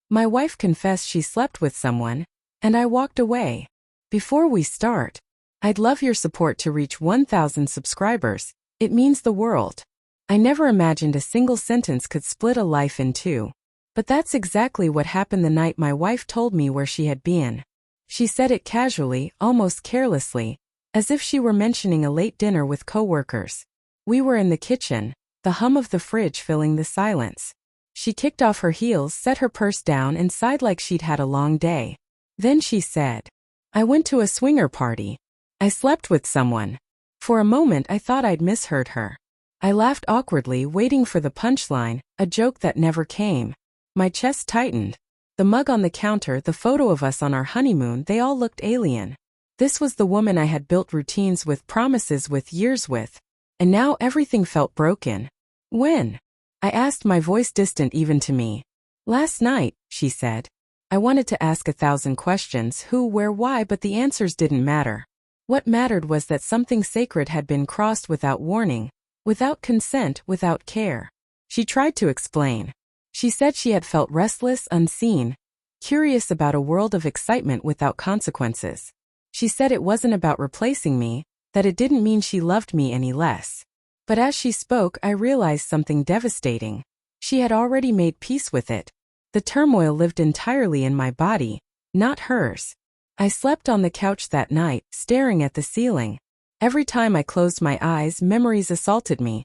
My wife confessed she slept with someone, and I walked away. Before we start, I'd love your support to reach 1,000 subscribers. It means the world. I never imagined a single sentence could split a life in two. But that's exactly what happened the night my wife told me where she had been. She said it casually, almost carelessly, as if she were mentioning a late dinner with coworkers. We were in the kitchen, the hum of the fridge filling the silence. She kicked off her heels, set her purse down, and sighed like she'd had a long day. Then she said, "I went to a swinger party. I slept with someone." For a moment I thought I'd misheard her. I laughed awkwardly, waiting for the punchline, a joke that never came. My chest tightened. The mug on the counter, the photo of us on our honeymoon, they all looked alien. This was the woman I had built routines with, promises with, years with. And now everything felt broken. When? I asked, my voice distant even to me. Last night, she said. I wanted to ask 1,000 questions, who, where, why, but the answers didn't matter. What mattered was that something sacred had been crossed without warning, without consent, without care. She tried to explain. She said she had felt restless, unseen, curious about a world of excitement without consequences. She said it wasn't about replacing me, that it didn't mean she loved me any less. But as she spoke, I realized something devastating. She had already made peace with it. The turmoil lived entirely in my body, not hers. I slept on the couch that night, staring at the ceiling. Every time I closed my eyes, memories assaulted me.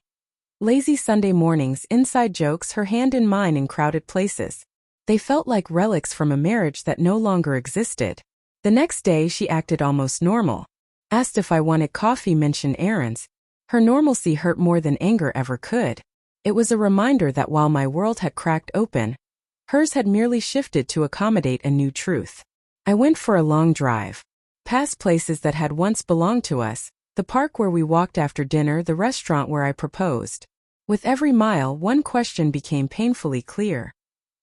Lazy Sunday mornings, inside jokes, her hand in mine in crowded places. They felt like relics from a marriage that no longer existed. The next day she acted almost normal. Asked if I wanted coffee, mentioned errands. Her normalcy hurt more than anger ever could. It was a reminder that while my world had cracked open, hers had merely shifted to accommodate a new truth. I went for a long drive. Past places that had once belonged to us, the park where we walked after dinner, the restaurant where I proposed. With every mile, one question became painfully clear.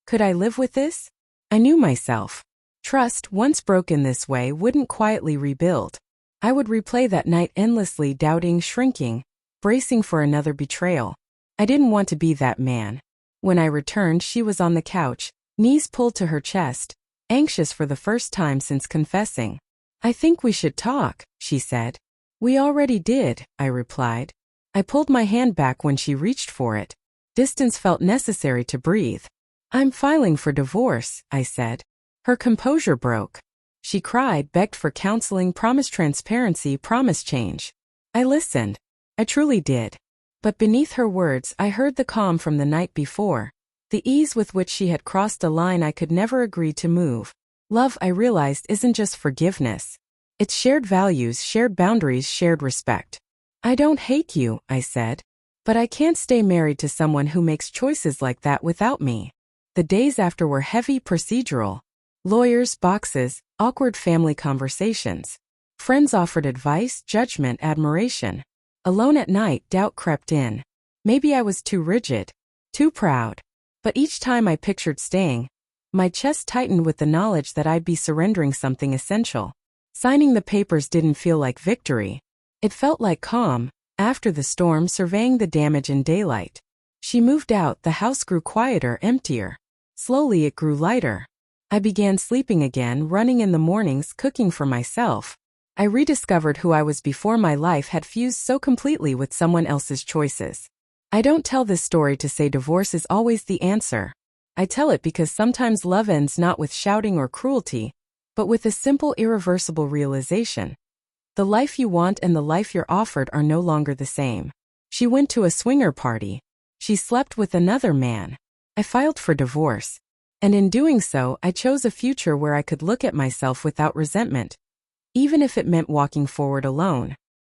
Could I live with this? I knew myself. Trust, once broken this way, wouldn't quietly rebuild. I would replay that night endlessly, doubting, shrinking, bracing for another betrayal. I didn't want to be that man. When I returned, she was on the couch, knees pulled to her chest, anxious for the first time since confessing. "I think we should talk," she said. "We already did," I replied. I pulled my hand back when she reached for it. Distance felt necessary to breathe. "I'm filing for divorce," I said. Her composure broke. She cried, begged for counseling, promised transparency, promised change. I listened. I truly did. But beneath her words, I heard the calm from the night before, the ease with which she had crossed a line I could never agree to move. Love, I realized, isn't just forgiveness. It's shared values, shared boundaries, shared respect. "I don't hate you," I said. "But I can't stay married to someone who makes choices like that without me." The days after were heavy, procedural. Lawyers, boxes, awkward family conversations. Friends offered advice, judgment, admiration. Alone at night, doubt crept in. Maybe I was too rigid, too proud. But each time I pictured staying, my chest tightened with the knowledge that I'd be surrendering something essential. Signing the papers didn't feel like victory. It felt like calm, after the storm, surveying the damage in daylight. She moved out, the house grew quieter, emptier. Slowly it grew lighter. I began sleeping again, running in the mornings, cooking for myself. I rediscovered who I was before my life had fused so completely with someone else's choices. I don't tell this story to say divorce is always the answer. I tell it because sometimes love ends not with shouting or cruelty, but with a simple, irreversible realization. The life you want and the life you're offered are no longer the same. She went to a swinger party. She slept with another man. I filed for divorce. And in doing so, I chose a future where I could look at myself without resentment, even if it meant walking forward alone.